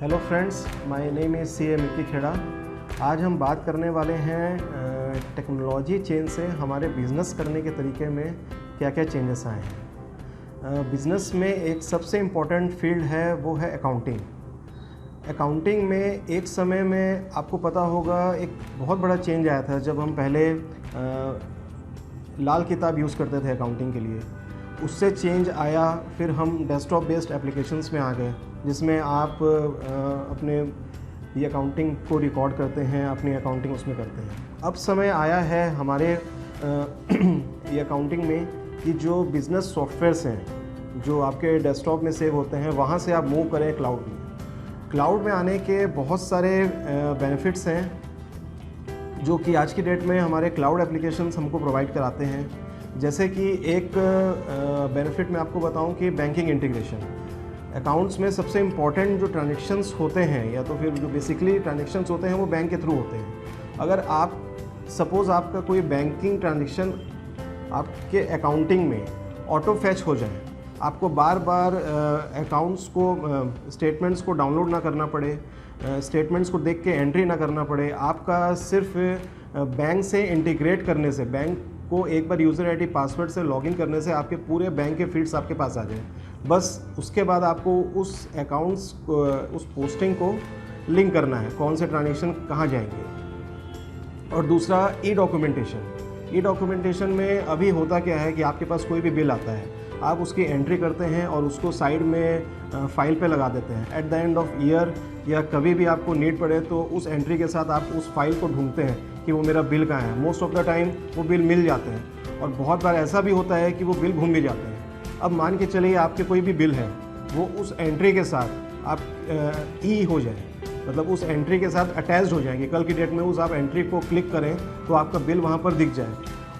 Hello friends, my name is C A Mikki Kheda. आज हम बात करने वाले हैं टेक्नोलॉजी चेंज से हमारे बिज़नेस करने के तरीके में क्या क्या चेंजेस आए हैं। बिज़नेस में एक सबसे इम्पॉर्टेंट फील्ड है, वो है अकाउंटिंग। अकाउंटिंग में एक समय में आपको पता होगा एक बहुत बड़ा चेंज आया था जब हम पहले लाल किताब यूज़ करते थे अकाउंटिंग के लिए। उससे चेंज आया, फिर हम डेस्कटॉप बेस्ड एप्लीकेशंस में आ गए जिसमें आप अपने ये अकाउंटिंग को रिकॉर्ड करते हैं, अपनी अकाउंटिंग उसमें करते हैं। अब समय आया है हमारे ये अकाउंटिंग में कि जो बिज़नेस सॉफ्टवेयर्स हैं जो आपके डेस्कटॉप में सेव होते हैं, वहाँ से आप मूव करें क्लाउड में। क्लाउड में आने के बहुत सारे बेनिफिट्स हैं जो कि आज की डेट में हमारे क्लाउड एप्लीकेशंस हमको प्रोवाइड कराते हैं। जैसे कि एक बेनिफिट मैं आपको बताऊं कि बैंकिंग इंटीग्रेशन। अकाउंट्स में सबसे इम्पॉर्टेंट जो ट्रांजेक्शन्स होते हैं या तो फिर जो बेसिकली ट्रांजेक्शन्स होते हैं वो बैंक के थ्रू होते हैं। अगर आप सपोज़ आपका कोई बैंकिंग ट्रांजेक्शन आपके अकाउंटिंग में ऑटो फैच हो जाए, आपको बार बार अकाउंट्स को स्टेटमेंट्स को डाउनलोड ना करना पड़े, स्टेटमेंट्स को देख के एंट्री ना करना पड़े, आपका सिर्फ बैंक से इंटीग्रेट करने से, बैंक को एक बार यूज़र आईडी पासवर्ड से लॉगिन करने से आपके पूरे बैंक के फील्ड्स आपके पास आ जाए। बस उसके बाद आपको उस अकाउंट्स उस पोस्टिंग को लिंक करना है, कौन से ट्रांजेक्शन कहाँ जाएंगे। और दूसरा ई डॉक्यूमेंटेशन में अभी होता क्या है कि आपके पास कोई भी बिल आता है, आप उसकी एंट्री करते हैं और उसको साइड में फाइल पे लगा देते हैं। At the end of year या कभी भी आपको नीड पड़े तो उस एंट्री के साथ आप उस फाइल को ढूंढते हैं कि वो मेरा बिल कहाँ है। मोस्ट ऑफ द टाइम वो बिल मिल जाते हैं और बहुत बार ऐसा भी होता है कि वो बिल भूल भी जाते हैं। अब मान के चलिए आपके कोई भी बिल है, वो उस एंट्री के साथ आप ई हो जाए, मतलब उस एंट्री के साथ अटैच्ड हो जाएंगे। कल की डेट में उस आप एंट्री को क्लिक करें तो आपका बिल वहाँ पर दिख जाए।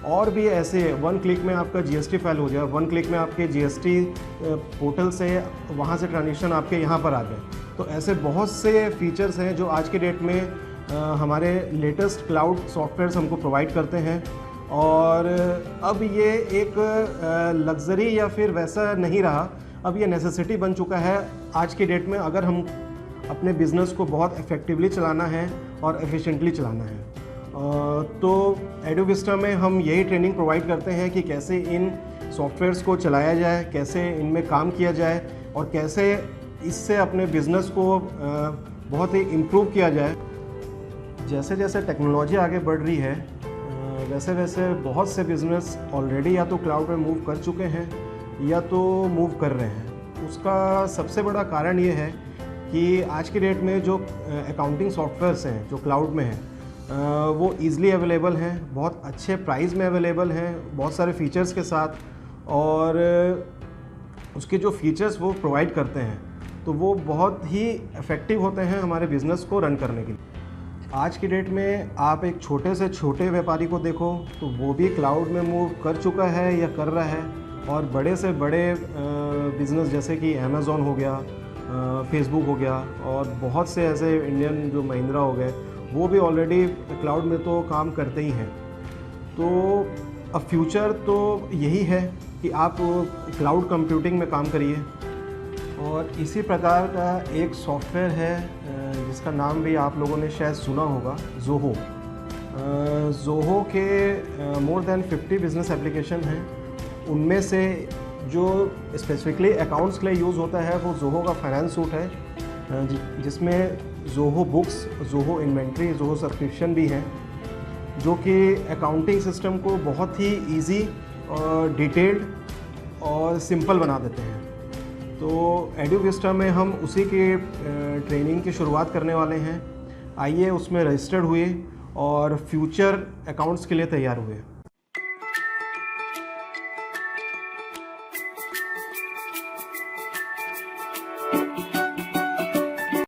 और भी ऐसे वन क्लिक में आपका जीएसटी फाइल हो जाए, वन क्लिक में आपके जीएसटी पोर्टल से वहाँ से ट्रांजेक्शन आपके यहाँ पर आ जाए। तो ऐसे बहुत से फीचर्स हैं जो आज के डेट में हमारे लेटेस्ट क्लाउड सॉफ्टवेयर्स हमको प्रोवाइड करते हैं। और अब ये एक लग्जरी या फिर वैसा नहीं रहा, अब ये नेसेसिटी बन चुका है आज की डेट में, अगर हम अपने बिज़नेस को बहुत इफ़ेक्टिवली चलाना है और एफिशिएंटली चलाना है। तो एडोविस्टा में हम यही ट्रेनिंग प्रोवाइड करते हैं कि कैसे इन सॉफ्टवेयर्स को चलाया जाए, कैसे इनमें काम किया जाए और कैसे इससे अपने बिज़नेस को बहुत ही इम्प्रूव किया जाए। जैसे जैसे टेक्नोलॉजी आगे बढ़ रही है वैसे वैसे बहुत से बिज़नेस ऑलरेडी या तो क्लाउड में मूव कर चुके हैं या तो मूव कर रहे हैं। उसका सबसे बड़ा कारण ये है कि आज की डेट में जो अकाउंटिंग सॉफ्टवेयर्स हैं जो क्लाउड में हैं वो ईज़िली अवेलेबल हैं, बहुत अच्छे प्राइस में अवेलेबल हैं, बहुत सारे फीचर्स के साथ। और उसके जो फीचर्स वो प्रोवाइड करते हैं तो वो बहुत ही इफ़ेक्टिव होते हैं हमारे बिज़नेस को रन करने के लिए। आज की डेट में आप एक छोटे से छोटे व्यापारी को देखो तो वो भी क्लाउड में मूव कर चुका है या कर रहा है। और बड़े से बड़े बिज़नेस जैसे कि अमेज़ॉन हो गया, फेसबुक हो गया और बहुत से ऐसे इंडियन जो महिंद्रा हो गए, वो भी ऑलरेडी क्लाउड में तो काम करते ही हैं। तो अब फ्यूचर तो यही है कि आप क्लाउड कंप्यूटिंग में काम करिए। और इसी प्रकार का एक सॉफ्टवेयर है जिसका नाम भी आप लोगों ने शायद सुना होगा, ज़ोहो। ज़ोहो के मोर देन 50 बिज़नेस एप्लीकेशन हैं। उनमें से जो स्पेसिफिकली अकाउंट्स के लिए यूज़ होता है वो ज़ोहो का फाइनेंस सूट है, जिसमें Zoho books, Zoho inventory, Zoho subscription भी हैं, जो कि अकाउंटिंग सिस्टम को बहुत ही ईजी और डिटेल्ड और सिंपल बना देते हैं। तो एडोविस्टा में हम उसी के ट्रेनिंग की शुरुआत करने वाले हैं। आइए उसमें रजिस्टर्ड हुए और फ्यूचर अकाउंट्स के लिए तैयार हुए।